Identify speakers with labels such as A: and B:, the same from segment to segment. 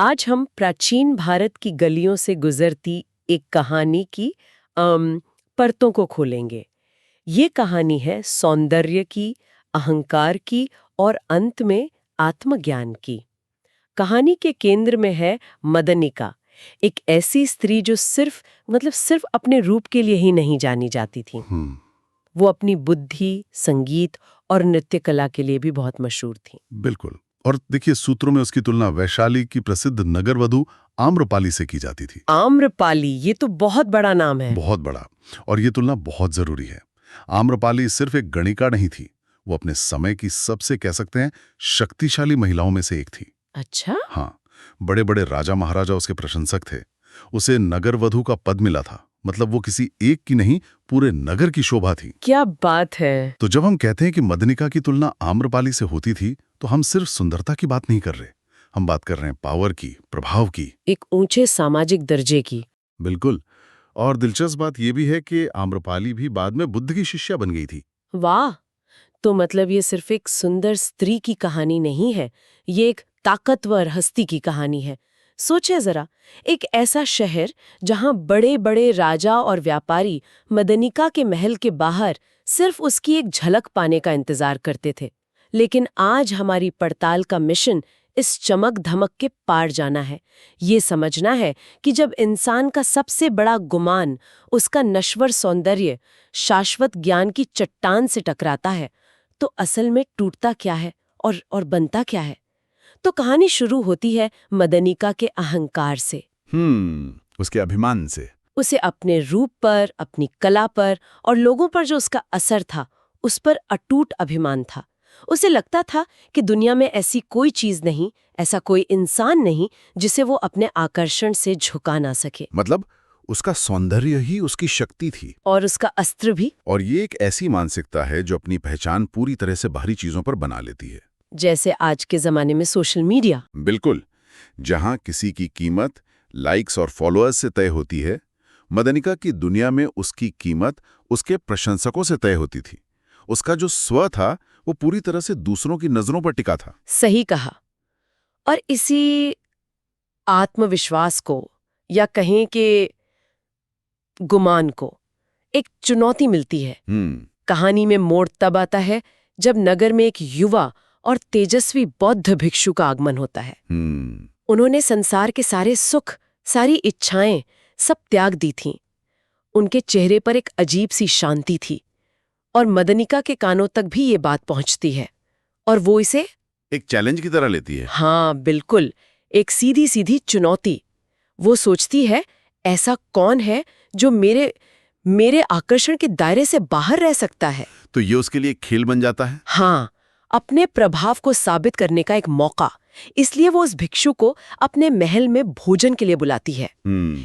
A: आज हम प्राचीन भारत की गलियों से गुजरती एक कहानी की परतों को खोलेंगे। ये कहानी है सौंदर्य की, अहंकार की और अंत में आत्मज्ञान की। कहानी के केंद्र में है मदनिका, एक ऐसी स्त्री जो सिर्फ अपने रूप के लिए ही नहीं जानी जाती थी। वो अपनी बुद्धि, संगीत और नृत्य कला के लिए भी बहुत मशहूर थी।
B: बिल्कुल। और देखिए, सूत्रों में उसकी तुलना वैशाली की प्रसिद्ध नगरवधु आम्रपाली से की जाती थी।
A: आम्रपाली, ये तो बहुत बड़ा नाम है।
B: बहुत बड़ा। और ये तुलना बहुत जरूरी है। आम्रपाली सिर्फ एक गणिका नहीं थी, वो अपने समय की सबसे कह सकते हैं शक्तिशाली महिलाओं में से एक थी।
A: अच्छा?
B: हाँ, बड़े बड़े राजा महाराजा उसके प्रशंसक थे। उसे नगरवधु का पद मिला था, मतलब वो किसी एक की नहीं, पूरे नगर की शोभा थी।
A: क्या बात है।
B: तो जब हम कहते हैं कि मदनिका की तुलना आम्रपाली से होती थी, तो हम सिर्फ सुंदरता की बात नहीं कर रहे, हम बात कर रहे हैं पावर की, प्रभाव की,
A: एक ऊंचे सामाजिक दर्जे की।
B: बिल्कुल। और दिलचस्प बात यह भी है कि आम्रपाली भी बाद में बुद्ध की शिष्या बन गई थी।
A: वाह! तो मतलब ये सिर्फ एक सुंदर स्त्री की कहानी नहीं है, ये एक ताकतवर हस्ती की कहानी है। सोचे जरा, एक ऐसा शहर जहां बड़े बड़े राजा और व्यापारी मदनिका के महल के बाहर सिर्फ उसकी एक झलक पाने का इंतजार करते थे। लेकिन आज हमारी पड़ताल का मिशन इस चमक धमक के पार जाना है। ये समझना है कि जब इंसान का सबसे बड़ा गुमान, उसका नश्वर सौंदर्य, शाश्वत ज्ञान की चट्टान से टकराता है, तो असल में टूटता क्या है और बनता क्या है। तो कहानी शुरू होती है मदनिका के अहंकार से।
B: उसके अभिमान से।
A: उसे अपने रूप पर, अपनी कला पर और लोगों पर जो उसका असर था, उस पर अटूट अभिमान था। उसे लगता था कि दुनिया में ऐसी कोई चीज नहीं, ऐसा कोई इंसान नहीं जिसे वो अपने आकर्षण से झुका ना सके।
B: मतलब उसका सौंदर्य ही उसकी शक्ति थी।
A: और उसका अस्त्र भी।
B: और ये एक ऐसी मानसिकता है जो अपनी पहचान पूरी तरह से बाहरी चीजों पर बना लेती है।
A: जैसे आज के जमाने में सोशल मीडिया।
B: बिल्कुल। जहां किसी की कीमत लाइक्स और फॉलोअर्स से तय होती है, मदनिका की दुनिया में उसकी कीमत उसके प्रशंसकों से तय होती थी। उसका जो स्व था वो पूरी तरह से दूसरों की नजरों पर टिका था।
A: सही कहा। और इसी आत्मविश्वास को, या कहें कि गुमान को, एक चुनौती मिलती है। कहानी में मोड़ तब आता है जब नगर में एक युवा और तेजस्वी बौद्ध भिक्षु का आगमन होता है। उन्होंने संसार के सारे सुख, सारी इच्छाएं सब त्याग दी थीं। उनके चेहरे पर एक अजीब सी शांति थी, और मदनिका के कानों तक भी ये बात पहुंचती है, और वो इसे
B: एक चैलेंज की तरह लेती है।
A: हाँ बिल्कुल, एक सीधी सीधी चुनौती। वो सोचती है, ऐसा कौन है जो मेरे आकर्षण के दायरे से बाहर रह सकता है।
B: तो ये उसके लिए एक खेल बन जाता है।
A: हाँ, अपने प्रभाव को साबित करने का एक मौका। इसलिए वो उस भिक्षु को अपने महल में भोजन के लिए बुलाती है।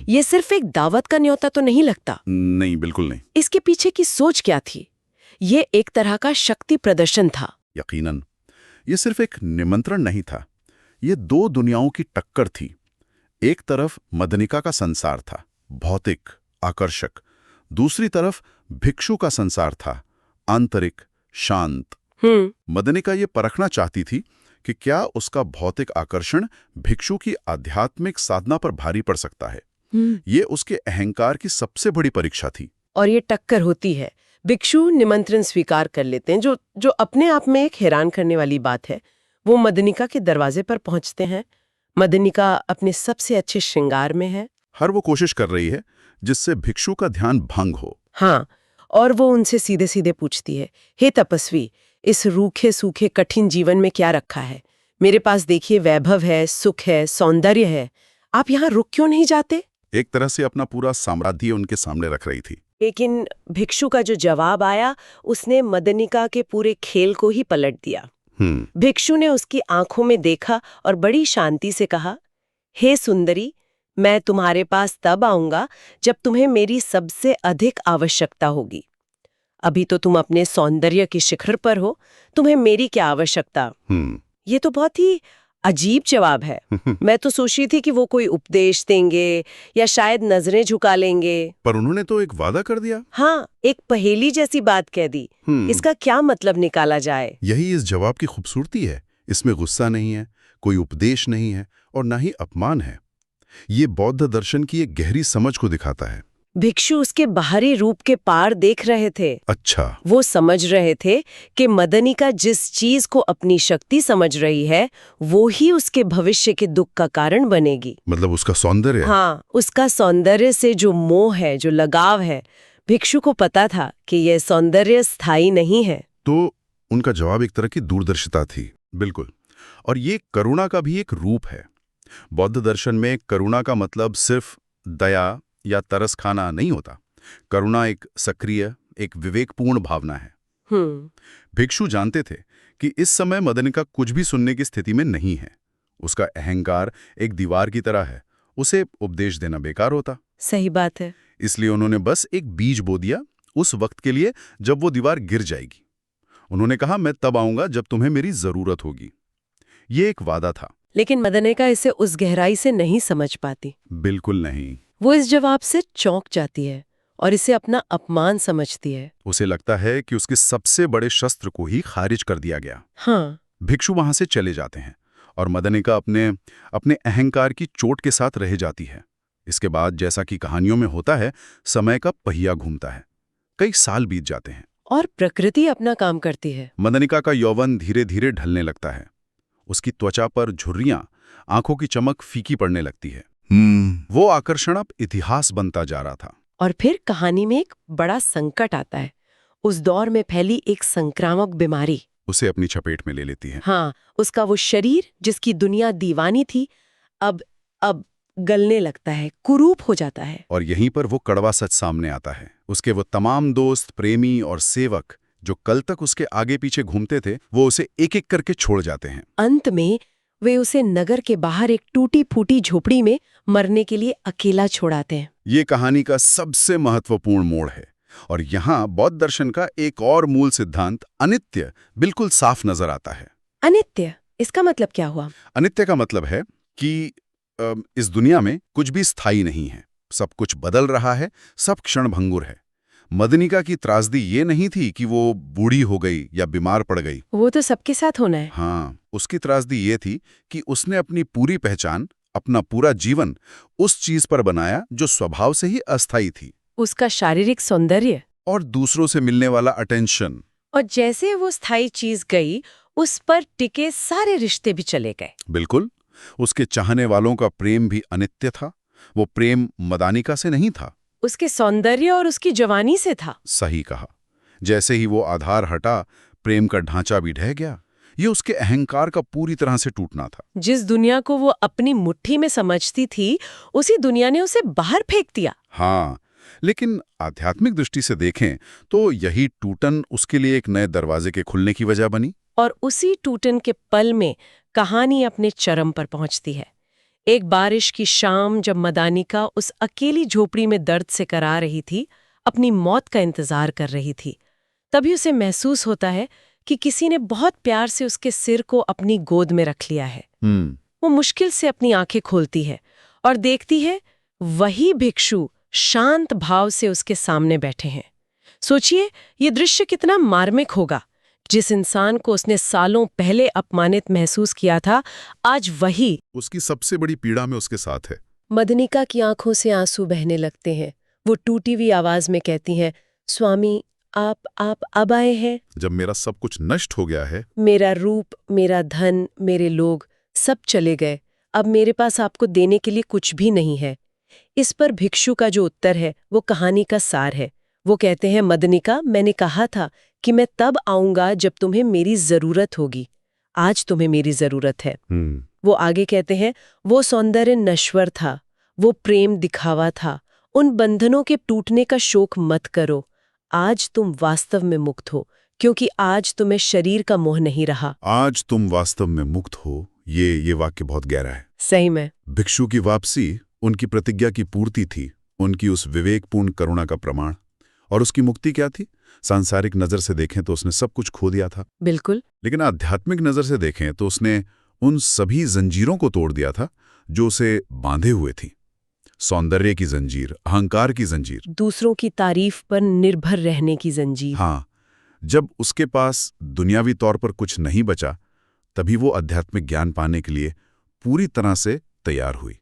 A: ये सिर्फ एक दावत का न्योता तो नहीं लगता।
B: नहीं, बिल्कुल नहीं।
A: इसके पीछे की सोच क्या थी? ये एक तरह का शक्ति प्रदर्शन था।
B: यकीनन। ये सिर्फ एक निमंत्रण नहीं था, ये दो दुनियाओं की टक्कर थी। एक तरफ मदनिका का संसार था, भौतिक, आकर्षक। दूसरी तरफ भिक्षु का संसार था, आंतरिक, शांत। मदनिका ये परखना चाहती थी कि क्या उसका भौतिक आकर्षण भिक्षु की आध्यात्मिक साधना पर भारी पड़ सकता है। ये उसके अहंकार की सबसे बड़ी परीक्षा थी।
A: और ये टक्कर होती है। भिक्षु निमंत्रण स्वीकार कर लेते हैं, जो अपने आप में एक हैरान करने वाली बात है। वो मदनिका के दरवाजे पर पहुंचते हैं। मदनिका अपने सबसे अच्छे श्रृंगार में है।
B: हर वो कोशिश कर रही है जिससे भिक्षु का ध्यान भंग हो।
A: हाँ, और वो उनसे सीधे सीधे पूछती है, हे तपस्वी, इस रूखे सूखे कठिन जीवन में क्या रखा है? मेरे पास देखिए वैभव है, सुख है, सौंदर्य है, आप यहाँ रुक क्यों नहीं जाते?
B: एक तरह से अपना पूरा साम्राज्य उनके सामने रख रही थी।
A: लेकिन भिक्षु का जो जवाब आया, उसने मदनिका के पूरे खेल को ही पलट दिया। भिक्षु ने उसकी आंखों में देखा और बड़ी शांति से कहा, हे सुंदरी, मैं तुम्हारे पास तब आऊंगा जब तुम्हें मेरी सबसे अधिक आवश्यकता होगी। अभी तो तुम अपने सौंदर्य की शिखर पर हो, तुम्हें मेरी क्या आवश्यकता। ये तो बहुत ही अजीब जवाब है। मैं तो सोची थी कि वो कोई उपदेश देंगे या शायद नजरें झुका लेंगे,
B: पर उन्होंने तो एक वादा कर दिया।
A: हाँ, एक पहेली जैसी बात कह दी। इसका क्या मतलब निकाला जाए?
B: यही इस जवाब की खूबसूरती है। इसमें गुस्सा नहीं है, कोई उपदेश नहीं है और ना ही अपमान है। ये बौद्ध दर्शन की एक गहरी समझ को दिखाता है।
A: भिक्षु उसके बाहरी रूप के पार देख रहे थे।
B: अच्छा।
A: वो समझ रहे थे कि मदनिका जिस चीज को अपनी शक्ति समझ रही है वो ही उसके भविष्य के दुख का कारण बनेगी।
B: मतलब उसका सौंदर्य।
A: हाँ, उसका सौंदर्य से जो मोह है, जो लगाव है, भिक्षु को पता था कि यह सौंदर्य स्थायी नहीं है।
B: तो उनका जवाब एक तरह की दूरदर्शिता थी। बिल्कुल। और ये करुणा का भी एक रूप है। बौद्ध दर्शन में करुणा का मतलब सिर्फ दया या तरस खाना नहीं होता। करुणा एक सक्रिय, एक विवेकपूर्ण भावना है। भिक्षु जानते थे कि इस समय मदनिका कुछ भी सुनने की स्थिति में नहीं है। उसका अहंकार एक दीवार की तरह है, उसे उपदेश देना बेकार होता।
A: सही बात है।
B: इसलिए उन्होंने बस एक बीज बो दिया, उस वक्त के लिए जब वो दीवार गिर जाएगी। उन्होंने कहा, मैं तब आऊंगा जब तुम्हें मेरी जरूरत होगी। ये एक वादा था।
A: लेकिन मदनिका इसे उस गहराई से नहीं समझ पाती।
B: बिल्कुल नहीं।
A: वो इस जवाब से चौंक जाती है और इसे अपना अपमान समझती है।
B: उसे लगता है कि उसके सबसे बड़े शस्त्र को ही खारिज कर दिया गया।
A: हाँ।
B: भिक्षु वहां से चले जाते हैं और मदनिका अपने अहंकार की चोट के साथ रह जाती है। इसके बाद जैसा कि कहानियों में होता है, समय का पहिया घूमता है। कई साल बीत जाते हैं
A: और प्रकृति अपना काम करती है।
B: मदनिका का यौवन धीरे धीरे ढलने लगता है। उसकी त्वचा पर झुर्रियां, आंखों की चमक फीकी पड़ने लगती है। वो आकर्षण अब इतिहास बनता जा रहा था।
A: और फिर कहानी में एक बड़ा संकट आता है। उस दौर में फैली एक संक्रामक बीमारी
B: उसे अपनी चपेट में ले लेती है।
A: हाँ, उसका वो शरीर जिसकी दुनिया दीवानी थी अब गलने लगता है, कुरूप हो जाता है।
B: और यहीं पर वो कड़वा सच सामने आता है। उसके वो तमाम दोस्त, प्रेमी और सेवक जो कल तक उसके आगे पीछे घूमते थे, वो उसे एक एक करके छोड़ जाते हैं।
A: अंत में वे उसे नगर के बाहर एक टूटी फूटी झोपड़ी में मरने के लिए अकेला छोड़ाते हैं।
B: ये कहानी का सबसे महत्वपूर्ण मोड़ है। और यहाँ बौद्ध दर्शन का एक और मूल सिद्धांत अनित्य बिल्कुल साफ नजर आता है।
A: अनित्य, इसका मतलब क्या हुआ?
B: अनित्य का मतलब है कि इस दुनिया में कुछ भी स्थायी नहीं है। सब कुछ बदल रहा है, सब क्षणभंगुर है। मदनिका की त्रासदी ये नहीं थी कि वो बूढ़ी हो गई या बीमार पड़ गई।
A: वो तो सबके साथ होना है।
B: हाँ, उसकी त्रासदी ये थी कि उसने अपनी पूरी पहचान, अपना पूरा जीवन उस चीज पर बनाया जो स्वभाव से ही अस्थायी थी।
A: उसका शारीरिक सौंदर्य
B: और दूसरों से मिलने वाला अटेंशन।
A: और जैसे वो स्थायी चीज गई, उस पर टिके सारे रिश्ते भी चले गए।
B: बिल्कुल। उसके चाहने वालों का प्रेम भी अनित्य था। वो प्रेम मदानिका से नहीं था,
A: उसके सौंदर्य और उसकी जवानी से था।
B: सही कहा। जैसे ही वो आधार हटा, प्रेम का ढांचा भी ढह गया। ये उसके अहंकार का पूरी तरह से टूटना था।
A: जिस दुनिया को वो अपनी मुट्ठी में समझती थी, उसी दुनिया ने उसे बाहर फेंक दिया।
B: हाँ, लेकिन आध्यात्मिक दृष्टि से देखें तो यही टूटन उसके लिए एक नए दरवाजे के खुलने की वजह बनी।
A: और उसी टूटन के पल में कहानी अपने चरम पर पहुंचती है। एक बारिश की शाम जब मदानिका उस अकेली झोपड़ी में दर्द से करा रही थी, अपनी मौत का इंतजार कर रही थी, तभी उसे महसूस होता है कि किसी ने बहुत प्यार से उसके सिर को अपनी गोद में रख लिया है। वो मुश्किल से अपनी आंखें खोलती है और देखती है वही भिक्षु शांत भाव से उसके सामने बैठे हैं। सोचिए, ये दृश्य कितना मार्मिक होगा। जिस इंसान को उसने सालों पहले अपमानित महसूस किया था, आज वही
B: उसकी सबसे बड़ी पीड़ा में उसके साथ है।
A: मदनिका की आंखों से आंसू बहने लगते हैं। वो टूटी हुई आवाज में कहती हैं, स्वामी, आप अब आए हैं
B: जब मेरा सब कुछ नष्ट हो गया है।
A: मेरा रूप, मेरा धन, मेरे लोग सब चले गए। अब मेरे पास आपको देने के लिए कुछ भी नहीं है। इस पर भिक्षु का जो उत्तर है वो कहानी का सार है। वो कहते हैं, मदनिका, मैंने कहा था कि मैं तब आऊंगा जब तुम्हें मेरी जरूरत होगी। आज तुम्हें मेरी जरूरत है। वो आगे कहते हैं, वो सौंदर्य नश्वर था, वो प्रेम दिखावा था। उन बंधनों के टूटने का शोक मत करो। आज तुम वास्तव में मुक्त हो, क्योंकि आज तुम्हें शरीर का मोह नहीं रहा।
B: आज तुम वास्तव में मुक्त हो। ये वाक्य बहुत गहरा है।
A: सही में।
B: भिक्षु की वापसी उनकी प्रतिज्ञा की पूर्ति थी, उनकी उस विवेकपूर्ण करुणा का प्रमाण। और उसकी मुक्ति क्या थी? सांसारिक नजर से देखें तो उसने सब कुछ खो दिया था।
A: बिल्कुल।
B: लेकिन आध्यात्मिक नजर से देखें तो उसने उन सभी जंजीरों को तोड़ दिया था जो उसे बांधे हुए थी। सौंदर्य की जंजीर, अहंकार की जंजीर,
A: दूसरों की तारीफ पर निर्भर रहने की जंजीर।
B: हाँ, जब उसके पास दुनियावी तौर पर कुछ नहीं बचा तभी वो आध्यात्मिक ज्ञान पाने के लिए पूरी तरह से तैयार हुई।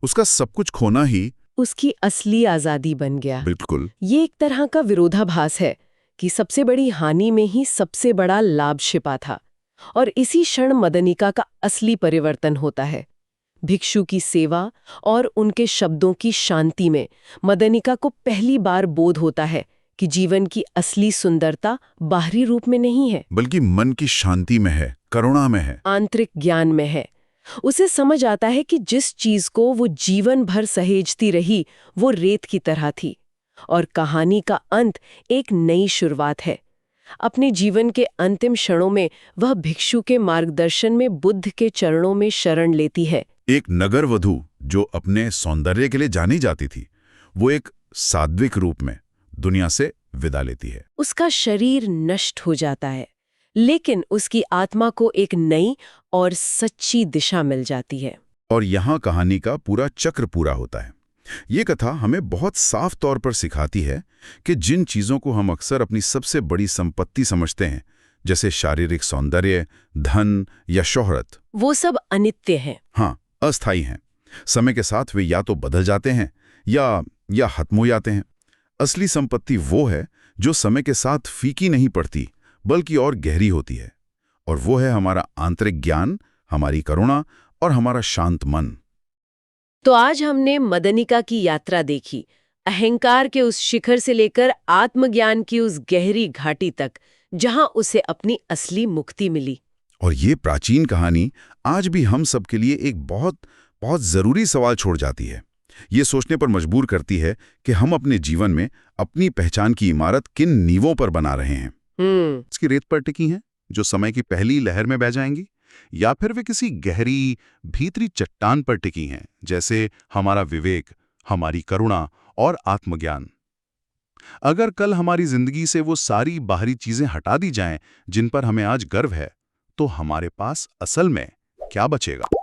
B: उसका सब कुछ खोना ही
A: उसकी असली आजादी बन गया।
B: बिल्कुल
A: ये एक तरह का विरोधाभास है कि सबसे बड़ी हानि में ही सबसे बड़ा लाभ छिपा था, और इसी क्षण मदनिका का असली परिवर्तन होता है। भिक्षु की सेवा और उनके शब्दों की शांति में मदनिका को पहली बार बोध होता है कि जीवन की असली सुंदरता बाहरी रूप में नहीं है,
B: बल्कि मन की शांति में है, करुणा में है।
A: आंतरिक ज्ञान में है। उसे समझ आता है कि जिस चीज को वो जीवन भर सहेजती रही वो रेत की तरह थी, और कहानी का अंत एक नई शुरुआत है। अपने जीवन के अंतिम क्षणों में वह भिक्षु के मार्गदर्शन में बुद्ध के चरणों में शरण लेती है।
B: एक नगर वधू जो अपने सौंदर्य के लिए जानी जाती थी, वो एक सात्विक रूप में दुनिया से विदा लेती है।
A: उसका शरीर नष्ट हो जाता है, लेकिन उसकी आत्मा को एक नई और सच्ची दिशा मिल जाती है।
B: और यहाँ कहानी का पूरा चक्र पूरा होता है। ये कथा हमें बहुत साफ तौर पर सिखाती है कि जिन चीज़ों को हम अक्सर अपनी सबसे बड़ी संपत्ति समझते हैं, जैसे शारीरिक सौंदर्य, धन या शोहरत,
A: वो सब अनित्य हैं।
B: हाँ, अस्थायी हैं। समय के साथ वे या तो बदल जाते हैं या खत्म हो जाते हैं। असली संपत्ति वो है जो समय के साथ फीकी नहीं पड़ती, बल्कि और गहरी होती है। और वो है हमारा आंतरिक ज्ञान, हमारी करुणा और हमारा शांत मन।
A: तो आज हमने मदनिका की यात्रा देखी, अहंकार के उस शिखर से लेकर आत्मज्ञान की उस गहरी घाटी तक, जहां उसे अपनी असली मुक्ति मिली।
B: और ये प्राचीन कहानी आज भी हम सब के लिए एक बहुत बहुत ज़रूरी सवाल छोड़ जाती है। ये सोचने पर मजबूर करती है कि हम अपने जीवन में अपनी पहचान की इमारत किन नींवों पर बना रहे हैं। इसकी रेत पर टिकी हैं, जो समय की पहली लहर में बह जाएंगी, या फिर वे किसी गहरी भीतरी चट्टान पर टिकी हैं, जैसे हमारा विवेक, हमारी करुणा और आत्मज्ञान। अगर कल हमारी जिंदगी से वो सारी बाहरी चीजें हटा दी जाएं जिन पर हमें आज गर्व है, तो हमारे पास असल में क्या बचेगा?